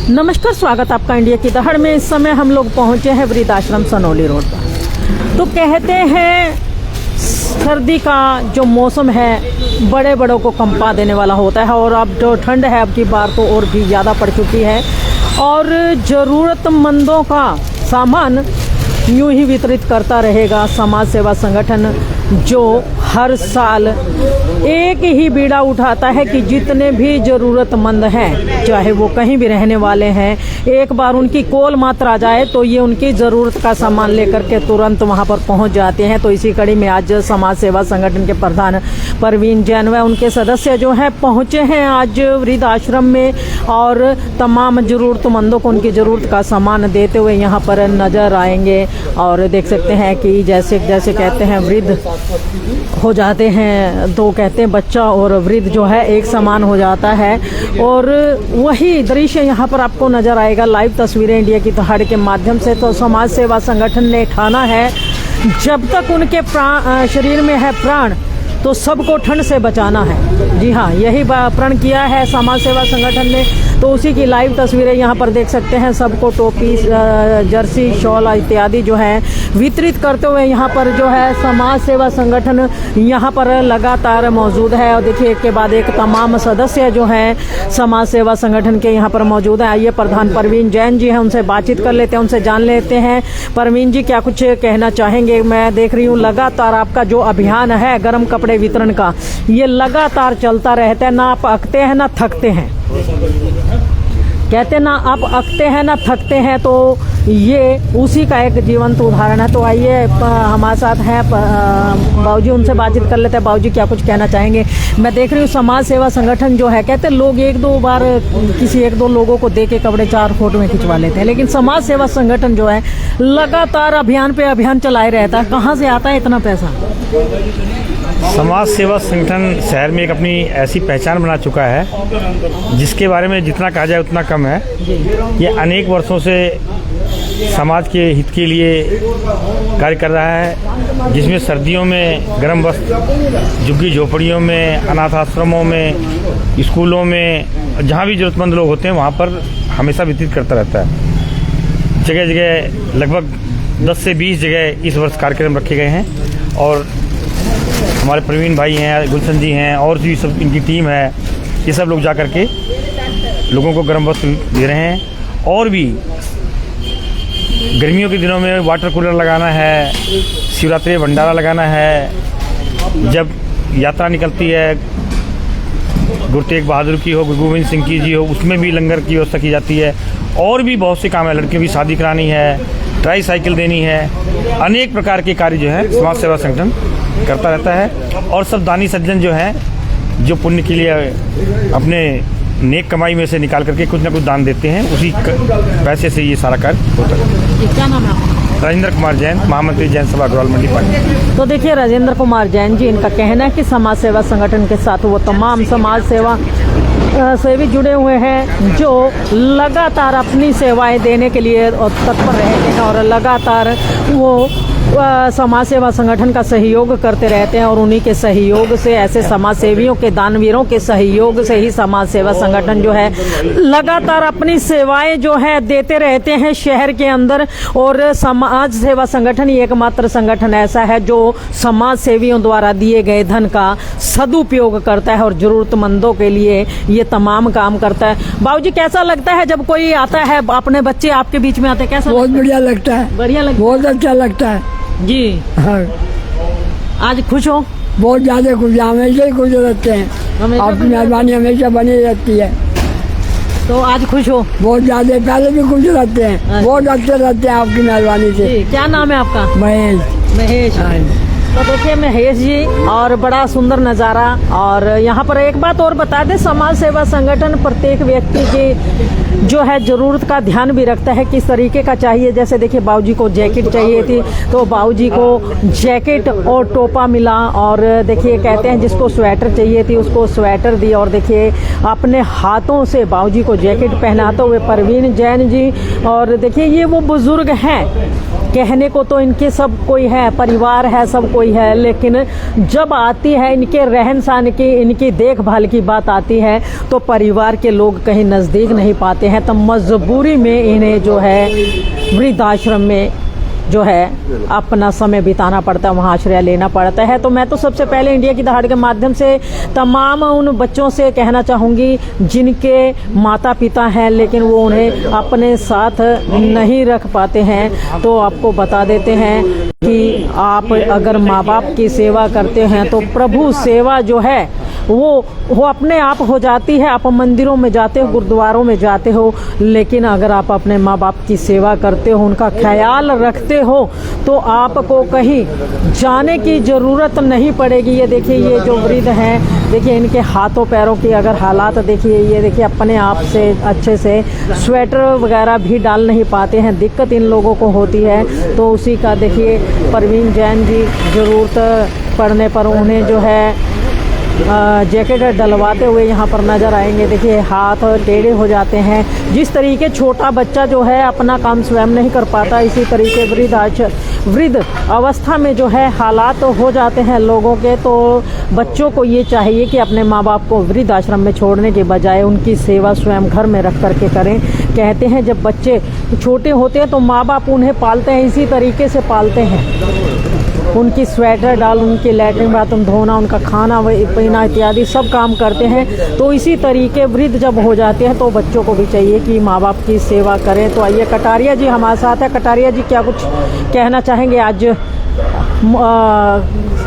नमस्कार, स्वागत आपका इंडिया की दहाड़ में। इस समय हम लोग पहुंचे हैं वृद्धाश्रम सनौली रोड पर। तो कहते हैं सर्दी का जो मौसम है बड़े बड़ों को कंपा देने वाला होता है, और अब जो ठंड है अब की बार तो और भी ज़्यादा पड़ चुकी है, और ज़रूरतमंदों का सामान यूं ही वितरित करता रहेगा समाज सेवा संगठन, जो हर साल एक ही बीड़ा उठाता है कि जितने भी ज़रूरतमंद हैं, चाहे वो कहीं भी रहने वाले हैं, एक बार उनकी कॉल मात्र आ जाए तो ये उनकी ज़रूरत का सामान लेकर के तुरंत वहाँ पर पहुँच जाते हैं। तो इसी कड़ी में आज समाज सेवा संगठन के प्रधान परवीन जैन व उनके सदस्य जो हैं पहुँचे हैं आज वृद्धाश्रम में, और तमाम ज़रूरतमंदों को उनकी ज़रूरत का सामान देते हुए यहाँ पर नज़र आएंगे। और देख सकते हैं कि जैसे जैसे कहते हैं वृद्ध हो जाते हैं तो कहते हैं बच्चा और वृद्ध जो है एक समान हो जाता है, और वही दृश्य यहाँ पर आपको नज़र आएगा। लाइव तस्वीरें इंडिया की दहाड़ के माध्यम से। तो समाज सेवा संगठन ने ठाना है जब तक उनके शरीर में है प्राण तो सबको ठंड से बचाना है। जी हाँ, यही प्रण किया है समाज सेवा संगठन ने। तो उसी की लाइव तस्वीरें यहाँ पर देख सकते हैं। सबको टोपी, जर्सी, शॉल इत्यादि जो है वितरित करते हुए यहाँ पर जो है समाज सेवा संगठन यहाँ पर लगातार मौजूद है। और देखिए एक के बाद एक तमाम सदस्य जो हैं समाज सेवा संगठन के यहाँ पर मौजूद हैं। आइए प्रधान परवीन जैन जी हैं, उनसे बातचीत कर लेते हैं, उनसे जान लेते हैं। परवीन जी क्या कुछ कहना चाहेंगे? मैं देख रही हूँ लगातार आपका जो अभियान है गर्म कपड़े वितरण का, ये लगातार चलता रहता है, ना आप अकते हैं ना थकते हैं। कहते ना आप अकते हैं ना थकते हैं, तो ये उसी का एक जीवंत उदाहरण है। तो आइए हमारे साथ हैं बाबूजी, उनसे बातचीत कर लेते हैं। बाबूजी क्या कुछ कहना चाहेंगे? मैं देख रही हूँ समाज सेवा संगठन जो है, कहते हैं लोग एक दो बार किसी एक दो लोगों को दे के कपड़े 4 फोटो में खिंचवा लेते हैं, लेकिन समाज सेवा संगठन जो है लगातार अभियान पे अभियान चलाए रहता है। कहाँ से आता है इतना पैसा? समाज सेवा संगठन शहर में एक अपनी ऐसी पहचान बना चुका है जिसके बारे में जितना कहा जाए उतना कम है। ये अनेक वर्षों से समाज के हित के लिए कार्य कर रहा है, जिसमें सर्दियों में गर्म वस्त्र, झुग्गी झोपड़ियों में, अनाथ आश्रमों में, स्कूलों में, जहाँ भी ज़रूरतमंद लोग होते हैं वहाँ पर हमेशा वितरित करता रहता है। जगह जगह लगभग 10 से 20 जगह इस वर्ष कार्यक्रम रखे गए हैं, और हमारे प्रवीण भाई हैं, गुलशन जी हैं, और भी सब इनकी टीम है, ये सब लोग जा कर के लोगों को गर्म वस्त्र दे रहे हैं। और भी गर्मियों के दिनों में वाटर कूलर लगाना है, शिवरात्रि भंडारा लगाना है, जब यात्रा निकलती है गुरु तेग बहादुर की हो, गुरु गोविंद सिंह की जी हो, उसमें भी लंगर की व्यवस्था की जाती है। और भी बहुत से काम है, लड़कियों की शादी करानी है, ट्राई साइकिल देनी है, अनेक प्रकार के कार्य जो है समाज सेवा संगठन करता रहता है। और सब दानी सज्जन जो हैं, जो पुण्य के लिए अपने नेक कमाई में से निकाल करके कुछ ना कुछ दान देते हैं, उसी पैसे से ये सारा कार्य होता है। क्या नाम है आपका? राजेंद्र कुमार जैन, महामंत्री जैन सभा अग्रवाल मंडी पार्टी। तो देखिए राजेंद्र कुमार जैन जी, इनका कहना है कि समाज सेवा संगठन के साथ वो तमाम समाज सेवा से भी जुड़े हुए हैं जो लगातार अपनी सेवाएं देने के लिए तत्पर रहते हैं, और लगातार वो समाज सेवा संगठन का सहयोग करते रहते हैं। और उन्हीं के सहयोग से, ऐसे समाज सेवियों के, दानवीरों के सहयोग से ही समाज सेवा संगठन जो है लगातार अपनी सेवाएं जो है देते रहते हैं शहर के अंदर। और समाज सेवा संगठन ही एकमात्र संगठन ऐसा है जो समाज सेवियों द्वारा दिए गए धन का सदुपयोग करता है और जरूरतमंदों के लिए ये तमाम काम करता है। बाबूजी कैसा लगता है जब कोई आता है, अपने बच्चे आपके बीच में आते हैं, कैसा? बहुत बढ़िया लगता है, बढ़िया लगता है, बहुत अच्छा लगता है जी। हाँ, आज खुश हो? बहुत ज्यादा खुश, हमेशा ही खुश रहते हैं, आपकी मेहरबानी हमेशा बनी रहती है। तो आज खुश हो? बहुत ज्यादा, पहले भी खुश रहते हैं, बहुत अच्छे रहते हैं आपकी मेहरबानी से। क्या नाम है आपका? महेश। हाँ। तो देखिए महेश जी, और बड़ा सुंदर नज़ारा। और यहाँ पर एक बात और बता दें, समाज सेवा संगठन प्रत्येक व्यक्ति की जो है ज़रूरत का ध्यान भी रखता है, किस तरीके का चाहिए। जैसे देखिए बाबूजी को जैकेट चाहिए थी, तो बाबूजी को जैकेट और टोपा मिला। और देखिए कहते हैं जिसको स्वेटर चाहिए थी उसको स्वेटर दी। और देखिए अपने हाथों से बाबूजी को जैकेट पहनाते हुए परवीन जैन जी। और देखिए ये वो बुज़ुर्ग हैं, कहने को तो इनके सब कोई है, परिवार है, सब कोई हुई है, लेकिन जब आती है इनके रहन सहन की, इनकी देखभाल की बात आती है तो परिवार के लोग कहीं नज़दीक नहीं पाते हैं, तो मजबूरी में इन्हें जो है वृद्धाश्रम में जो है अपना समय बिताना पड़ता है, वहाँ आश्रय लेना पड़ता है। तो मैं तो सबसे पहले इंडिया की दहाड़ के माध्यम से तमाम उन बच्चों से कहना चाहूँगी जिनके माता पिता हैं लेकिन वो उन्हें अपने साथ नहीं रख पाते हैं, तो आपको बता देते हैं कि आप अगर माँ बाप की सेवा करते हैं तो प्रभु सेवा जो है वो अपने आप हो जाती है। आप मंदिरों में जाते हो, गुरुद्वारों में जाते हो, लेकिन अगर आप अपने माँ बाप की सेवा करते हो, उनका ख्याल रखते हो, तो आपको कहीं जाने की ज़रूरत नहीं पड़ेगी। ये देखिए, ये जो वृद्ध हैं, देखिए इनके हाथों पैरों की अगर हालात देखिए, ये देखिए अपने आप से अच्छे से स्वेटर वगैरह भी डाल नहीं पाते हैं, दिक्कत इन लोगों को होती है। तो उसी का देखिए परवीन जैन जी ज़रूरत पड़ने पर उन्हें जो है जैकेट डलवाते हुए यहाँ पर नज़र आएंगे। देखिए हाथ टेढ़े हो जाते हैं। जिस तरीके छोटा बच्चा जो है अपना काम स्वयं नहीं कर पाता, इसी तरीके वृद्ध अवस्था में जो है हालात हो जाते हैं लोगों के। तो बच्चों को ये चाहिए कि अपने माँ बाप को वृद्ध आश्रम में छोड़ने के बजाय उनकी सेवा स्वयं घर में रख करके करें। कहते हैं जब बच्चे छोटे होते हैं तो माँ बाप उन्हें पालते हैं, इसी तरीके से पालते हैं। उनकी स्वेटर डाल, उनकी लैट्रिन बाथरूम धोना, उनका खाना पीना इत्यादि सब काम करते हैं। तो इसी तरीके वृद्ध जब हो जाते हैं तो बच्चों को भी चाहिए कि माँ बाप की सेवा करें। तो आइए कटारिया जी हमारे साथ है। कटारिया जी क्या कुछ कहना चाहेंगे? आज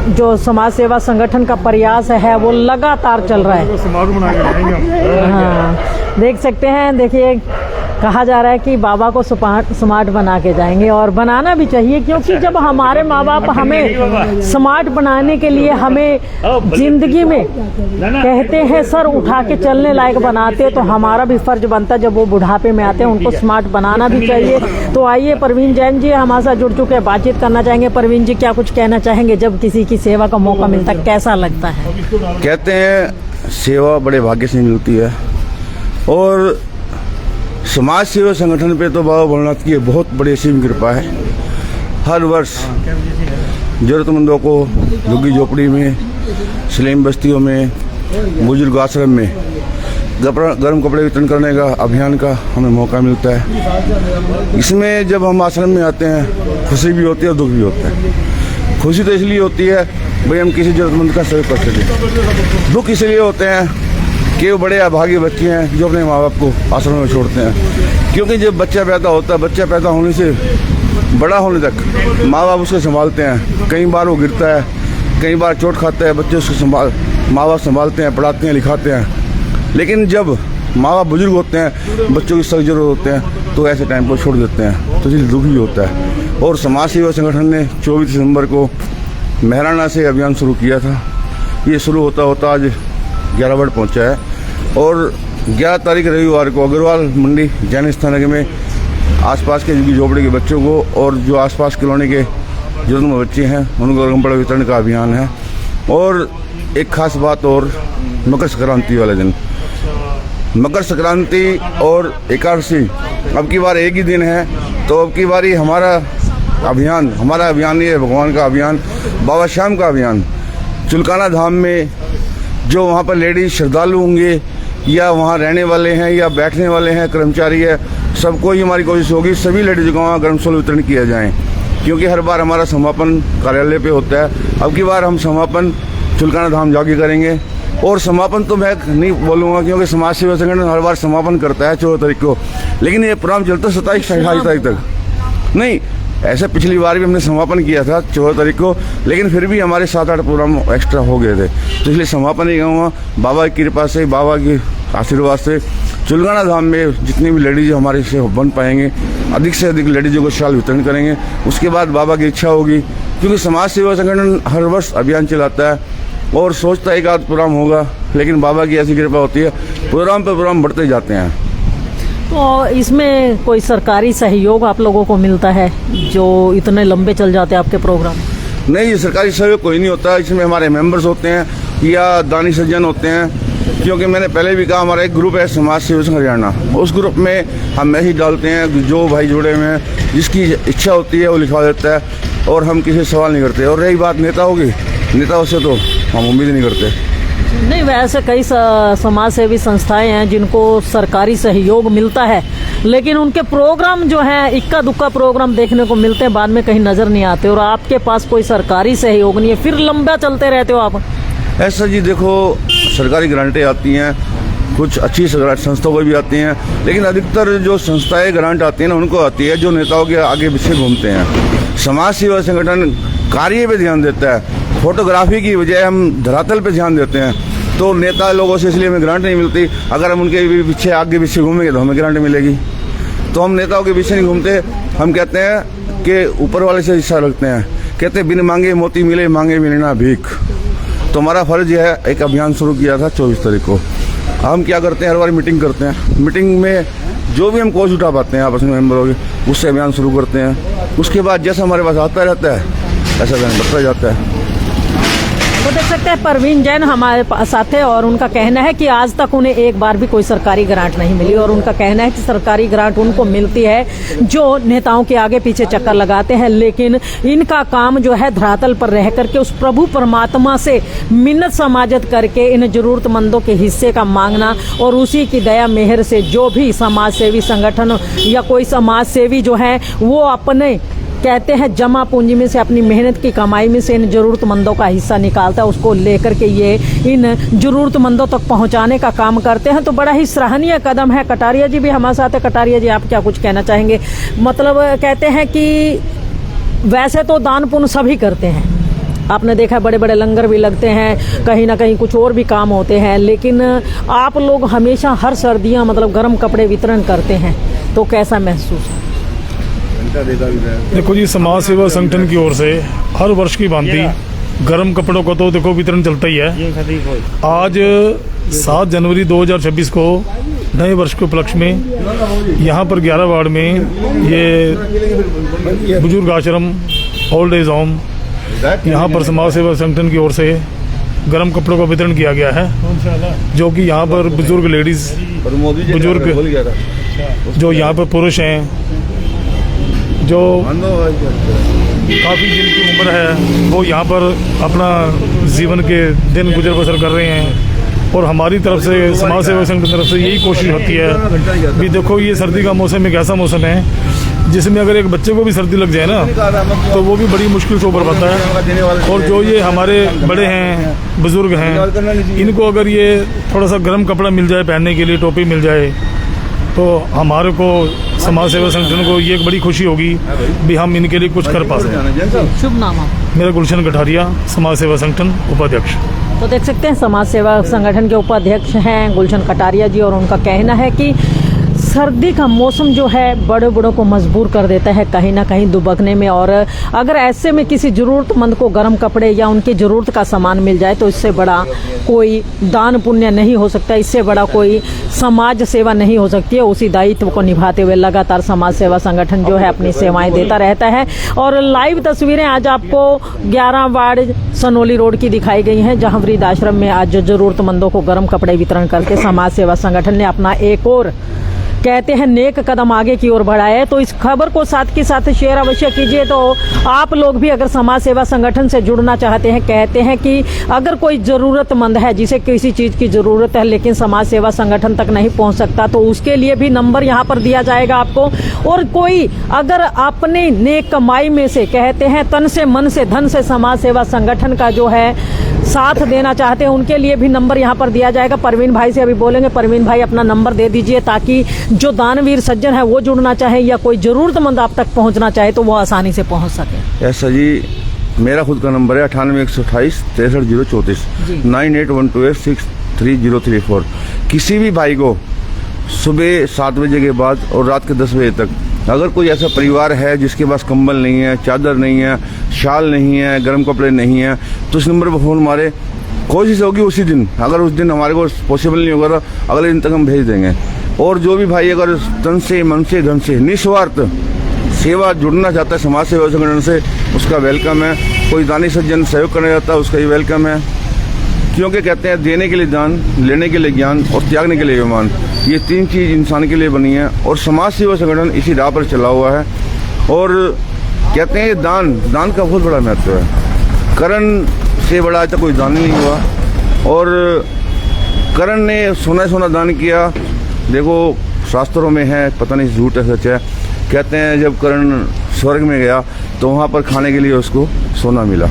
जो समाज सेवा संगठन का प्रयास है वो लगातार चल रहा है। हाँ, देख सकते हैं, देखिए कहा जा रहा है कि बाबा को स्मार्ट बना के जाएंगे, और बनाना भी चाहिए, क्योंकि जब हमारे माँ बाप हमें स्मार्ट बनाने के लिए हमें जिंदगी में कहते हैं सर उठा के चलने लायक बनाते, तो हमारा भी फर्ज बनता है जब वो बुढ़ापे में आते हैं उनको स्मार्ट बनाना भी चाहिए। तो आइए परवीन जैन जी हमारे साथ जुड़ चुके हैं, बातचीत करना चाहेंगे। परवीन जी क्या कुछ कहना चाहेंगे? जब किसी की सेवा का मौका मिलता है कैसा लगता है? कहते हैं सेवा बड़े भाग्य से मिलती है, और समाज सेवा संगठन पे तो बाबा भोलेनाथ की बहुत बड़ी असीम कृपा है। हर वर्ष जरूरतमंदों को झुग्गी झोपड़ी में, स्लीम बस्तियों में, बुजुर्ग आश्रम में गर्म कपड़े वितरण करने का अभियान का हमें मौका मिलता है। इसमें जब हम आश्रम में आते हैं खुशी भी होती है और दुख भी होता है। खुशी तो इसलिए होती है भाई हम किसी जरूरतमंद का सहयोग कर सकें। दुख इसलिए होते हैं कि वो बड़े अभागी बच्चे हैं जो अपने माँ बाप को आश्रम में छोड़ते हैं। क्योंकि जब बच्चा पैदा होता है, बच्चा पैदा होने से बड़ा होने तक माँ बाप उसको संभालते हैं। कई बार वो गिरता है, कई बार चोट खाता है, बच्चे उसको माँ बाप संभालते हैं, पढ़ाते हैं, लिखाते हैं। लेकिन जब माँ बाप बुजुर्ग होते हैं, बच्चों की सख्त जरूरत होते हैं, तो ऐसे टाइम पर छोड़ देते हैं, तो इसलिए दुख भी होता है। और समाज सेवा संगठन ने 24 दिसंबर को मेहराना से अभियान शुरू किया था। ये शुरू होता होता आज 11 वर्ड पहुँचा है, और 11 तारीख रविवार को अग्रवाल मंडी जैन स्थानक में आसपास के झोपड़ी के बच्चों को और जो आसपास कॉलोनी के जरूरतमंद बच्चे हैं उनको गर्म कपड़े वितरण का अभियान है। और एक खास बात और, मकर संक्रांति वाले दिन, मकर संक्रांति और एकादशी अब की बार एक ही दिन है, तो अब की बारी हमारा अभियान ये है, भगवान का अभियान, बाबा श्याम का अभियान। चुलकाना धाम में जो वहाँ पर लेडीज श्रद्धालु होंगे या वहाँ रहने वाले हैं या बैठने वाले हैं, कर्मचारी है, सबको ही हमारी कोशिश होगी सभी लेडीज को वहाँ गर्म सोल वितरण किया जाए। क्योंकि हर बार हमारा समापन कार्यालय पे होता है, अब की बार हम समापन चुलकाना धाम जाके करेंगे। और समापन तो मैं नहीं बोलूँगा क्योंकि समाज सेवा संगठन हर बार समापन करता है 14 तारीख को, लेकिन ये प्रोग्राम चलता 27-28 तारीख तक नहीं। ऐसा पिछली बार भी हमने समापन किया था 14 तारीख को, लेकिन फिर भी हमारे 7-8 प्रोग्राम एक्स्ट्रा हो गए थे, तो इसलिए समापन ही कहूँगा। बाबा की कृपा से, बाबा के आशीर्वाद से चुलकाना धाम में जितनी भी लेडीज हमारे से बन पाएंगे, अधिक से अधिक लेडीजों को शाल वितरण करेंगे। उसके बाद बाबा की इच्छा होगी, क्योंकि समाज सेवा संगठन हर वर्ष अभियान चलाता है और सोचता है एक आध प्रोग्राम होगा, लेकिन बाबा की ऐसी कृपा होती है, प्रोग्राम पर प्रोग्राम बढ़ते जाते हैं। तो इसमें कोई सरकारी सहयोग आप लोगों को मिलता है जो इतने लंबे चल जाते हैं आपके प्रोग्राम? नहीं, ये सरकारी सहयोग कोई नहीं होता। इसमें हमारे मेंबर्स होते हैं या दानी सज्जन होते हैं। क्योंकि मैंने पहले भी कहा, हमारा एक ग्रुप है समाज सेवा संघ हरियाणा, उस ग्रुप में हम मैसेज डालते हैं, जो भाई जुड़े हुए हैं जिसकी इच्छा होती है वो लिखवा देता है। और हम किसी से सवाल नहीं करते। और रही बात नेताओं की, नेताओं से तो हम उम्मीद नहीं करते। नहीं, वैसे कई समाज सेवी संस्थाएं हैं जिनको सरकारी सहयोग मिलता है, लेकिन उनके प्रोग्राम जो है इक्का दुक्का प्रोग्राम देखने को मिलते हैं, बाद में कहीं नजर नहीं आते। और आपके पास कोई सरकारी सहयोग नहीं है, फिर लंबा चलते रहते हो आप। ऐसा जी देखो, सरकारी ग्रांटें आती हैं, कुछ अच्छी संस्थाओं को भी आती हैं, लेकिन अधिकतर जो संस्थाएं ग्रांट आती हैं ना उनको आती है जो नेताओं के आगे पीछे घूमते हैं। समाज सेवा संगठन कार्य पे ध्यान देता है, फोटोग्राफी की बजाय हम धरातल पे ध्यान देते हैं। तो नेता लोगों से इसलिए हमें ग्रांट नहीं मिलती। अगर हम उनके पीछे आगे पीछे घूमेंगे तो हमें ग्रांट मिलेगी। तो हम नेताओं के पीछे नहीं घूमते। हम कहते हैं कि ऊपर वाले से हिस्सा रखते हैं। कहते हैं बिन मांगे मोती मिले, मांगे मिले ना भीख। तो हमारा फर्ज यह है, एक अभियान शुरू किया था 24 तारीख को। हम क्या करते हैं, हर बार मीटिंग करते हैं। मीटिंग में जो भी हम कोच उठा पाते हैं आपस में मेंबरों के, उससे अभियान शुरू करते हैं। उसके बाद जैसा हमारे पास आता रहता है ऐसा अभियान बढ़ता जाता है। तो देख सकते हैं परवीन जैन हमारे पास आते हैं और उनका कहना है कि आज तक उन्हें एक बार भी कोई सरकारी ग्रांट नहीं मिली। और उनका कहना है कि सरकारी ग्रांट उनको मिलती है जो नेताओं के आगे पीछे चक्कर लगाते हैं, लेकिन इनका काम जो है धरातल पर रह करके उस प्रभु परमात्मा से मिन्नत समाजत करके इन जरूरतमंदों के हिस्से का मांगना, और उसी की दया मेहर से जो भी समाज सेवी संगठन या कोई समाज सेवी जो है वो अपने कहते हैं जमा पूंजी में से, अपनी मेहनत की कमाई में से इन जरूरतमंदों का हिस्सा निकालता है, उसको लेकर के ये इन जरूरतमंदों तक पहुंचाने का काम करते हैं। तो बड़ा ही सराहनीय कदम है। कटारिया जी भी हमारे साथ है। कटारिया जी, आप क्या कुछ कहना चाहेंगे? मतलब कहते हैं कि वैसे तो दान पुण्य सभी करते हैं, आपने देखा बड़े बड़े लंगर भी लगते हैं, कहीं ना कहीं कुछ और भी काम होते हैं, लेकिन आप लोग हमेशा हर सर्दियाँ मतलब गर्म कपड़े वितरण करते हैं, तो कैसा महसूस है? देखो जी, समाज सेवा संगठन की ओर से हर वर्ष की भांति गर्म कपड़ों का तो देखो वितरण चलता ही है। आज 7 जनवरी 2026 को नए वर्ष के उपलक्ष्य में यहाँ पर 11 वार्ड में ये बुजुर्ग आश्रम, ओल्ड एज होम, यहाँ पर समाज सेवा संगठन की ओर से गर्म कपड़ों का वितरण किया गया है, जो कि यहाँ पर बुजुर्ग लेडीज, बुजुर्ग जो यहाँ पर पुरुष हैं, जो काफ़ी जिनकी उम्र है वो यहाँ पर अपना जीवन के दिन गुजर बसर कर रहे हैं। और हमारी तरफ से, समाज सेवा संघ की तरफ से यही कोशिश होती है भी देखो ये सर्दी का मौसम एक ऐसा मौसम है जिसमें अगर एक बच्चे को भी सर्दी लग जाए ना तो वो भी बड़ी मुश्किल से उभर पाता है। और जो ये हमारे बड़े हैं, बुजुर्ग हैं, इनको अगर ये थोड़ा सा गर्म कपड़ा मिल जाए पहनने के लिए, टोपी मिल जाए, तो हमारे को समाज सेवा संगठन को ये एक बड़ी खुशी होगी भी हम इनके लिए कुछ कर पा सकें। शुभ नाम आप? मेरा गुलशन कटारिया, समाज सेवा संगठन उपाध्यक्ष। तो देख सकते हैं समाज सेवा संगठन के उपाध्यक्ष हैं गुलशन कटारिया जी, और उनका कहना है कि सर्दी का मौसम जो है बड़े बड़ों को मजबूर कर देता है कहीं ना कहीं दुबकने में, और अगर ऐसे में किसी ज़रूरतमंद को गर्म कपड़े या उनकी ज़रूरत का सामान मिल जाए तो इससे बड़ा कोई दान पुण्य नहीं हो सकता, इससे बड़ा कोई समाज सेवा नहीं हो सकती है। उसी दायित्व को निभाते हुए लगातार समाज सेवा संगठन जो है अपनी सेवाएं देता रहता है। और लाइव तस्वीरें आज आपको 11 वार्ड सनोली रोड की दिखाई गई हैं, जहां वृद्ध आश्रम में आज जरूरतमंदों को गर्म कपड़े वितरण करके समाज सेवा संगठन ने अपना एक और कहते हैं नेक कदम आगे की ओर बढ़ाया है। तो इस खबर को साथ के साथ शेयर अवश्य कीजिए। तो आप लोग भी अगर समाज सेवा संगठन से जुड़ना चाहते हैं, कहते हैं कि अगर कोई ज़रूरतमंद है जिसे किसी चीज़ की ज़रूरत है लेकिन समाज सेवा संगठन तक नहीं पहुंच सकता, तो उसके लिए भी नंबर यहां पर दिया जाएगा आपको। और कोई अगर अपने नेक कमाई में से, कहते हैं तन से मन से धन से समाज सेवा संगठन का जो है साथ देना चाहते हैं, उनके लिए भी नंबर यहाँ पर दिया जाएगा। परवीन भाई से अभी बोलेंगे। परवीन भाई, अपना नंबर दे दीजिए ताकि जो दानवीर सज्जन है वो जुड़ना चाहे या कोई ज़रूरतमंद आप तक पहुँचना चाहे तो वो आसानी से पहुँच सके। ऐसा जी, मेरा खुद का नंबर है 98 128 63 034 9812863034। किसी भी भाई को सुबह 7 बजे के बाद और रात के 10 बजे तक अगर कोई ऐसा परिवार है जिसके पास कंबल नहीं है, चादर नहीं है, शाल नहीं है, गर्म कपड़े नहीं है, तो इस नंबर पर फ़ोन मारे। कोशिश होगी उसी दिन, अगर उस दिन हमारे को पॉसिबल नहीं होगा तो अगले दिन तक हम भेज देंगे। और जो भी भाई अगर तन से, मन से, धन से निस्वार्थ सेवा जुड़ना चाहता है समाज सेवा संगठन से, उसका वेलकम है। कोई दानी सज्जन सहयोग करना चाहता है, उसका भी वेलकम है। क्योंकि कहते हैं देने के लिए दान, लेने के लिए ज्ञान और त्यागने के लिए विमान, ये 3 चीज़ इंसान के लिए बनी है। और समाज सेवा संगठन इसी राह पर चला हुआ है। और कहते हैं दान का बहुत बड़ा महत्व है। करण से बड़ा आज तक कोई दान नहीं हुआ और करण ने सोना दान किया। देखो शास्त्रों में है, पता नहीं झूठ है सच है, कहते हैं जब करण स्वर्ग में गया तो वहाँ पर खाने के लिए उसको सोना मिला।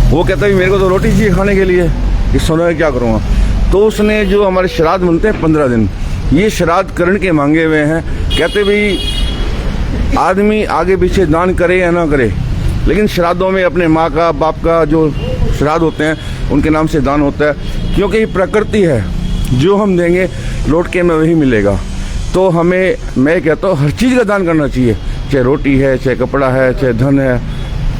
वो कहता है मेरे को तो रोटी चाहिए खाने के लिए, इस सोना क्या करूँगा। तो उसने जो हमारे श्राद्ध बनते हैं 15 दिन, ये श्राद्ध करण के मांगे हुए हैं। कहते भाई आदमी आगे पीछे दान करे या ना करे, लेकिन श्राद्धों में अपने माँ का बाप का जो श्राद्ध होते हैं उनके नाम से दान होता है, क्योंकि ये प्रकृति है, जो हम देंगे लौट के हमें वही मिलेगा। तो हमें, मैं कहता हूँ हर चीज़ का दान करना चाहिए, चाहे रोटी है, चाहे कपड़ा है, चाहे धन है,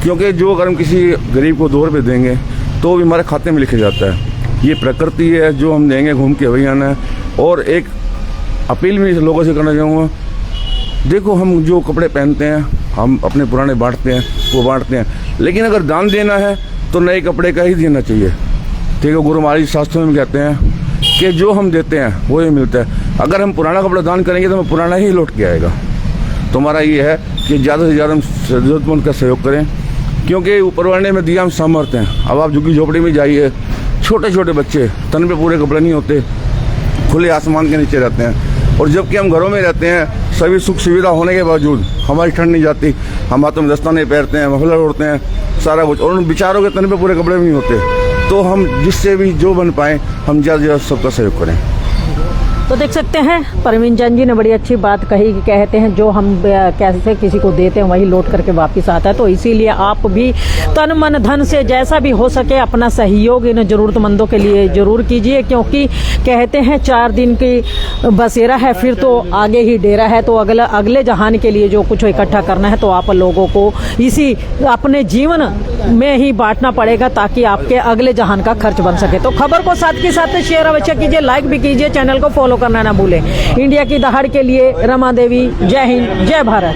क्योंकि जो अगर हम किसी गरीब को 2 रुपये देंगे तो भी हमारे खाते में लिखा जाता है। ये प्रकृति है, जो हम देंगे घूम के वही आना है। और एक अपील भी लोगों से करना चाहूँगा, देखो हम जो कपड़े पहनते हैं हम अपने पुराने बांटते हैं, वो बांटते हैं, लेकिन अगर दान देना है तो नए कपड़े का ही देना चाहिए। ठीक है, गुरु महाराज शास्त्रों में कहते हैं कि जो हम देते हैं वो ही मिलता है। अगर हम पुराना कपड़ा दान करेंगे तो हमें पुराना ही लौट के आएगा। तो हमारा ये है कि ज़्यादा से ज़्यादा हम जरूरतमंद का सहयोग करें, क्योंकि ऊपर वाले में दिया हम सामर्थ्य हैं। अब आप झुग्गी झोपड़ी में जाइए, छोटे छोटे बच्चे, तन पे पूरे कपड़े नहीं होते, खुले आसमान के नीचे रहते हैं, और जबकि हम घरों में रहते हैं, सभी सुख सुविधा होने के बावजूद हमारी ठंड नहीं जाती, हम हाथों में दस्ताने पहनते हैं, मफलर ओढ़ते हैं, सारा कुछ, और उन बेचारों के तन पे पूरे कपड़े भी नहीं होते। तो हम जिससे भी जो बन पाए हम ज़्यादा से ज़्यादा सबका सहयोग करें। तो देख सकते हैं परवीन चंद जी ने बड़ी अच्छी बात कही कि कहते हैं जो हम कैसे किसी को देते हैं वही लौट करके वापस आता है। तो इसीलिए आप भी तन मन धन से जैसा भी हो सके अपना सहयोग इन जरूरतमंदों के लिए जरूर कीजिए, क्योंकि कहते हैं 4 दिन की बसेरा है, फिर तो आगे ही डेरा है। तो अगले जहान के लिए जो कुछ इकट्ठा करना है तो आप लोगों को इसी अपने जीवन में ही बांटना पड़ेगा, ताकि आपके अगले जहान का खर्च बन सके। तो खबर को साथ के साथ शेयर अवश्य कीजिए, लाइक भी कीजिए, चैनल को फॉलो करना ना भूलें। इंडिया की दहाड़ के लिए रमा देवी, जय हिंद, जय भारत।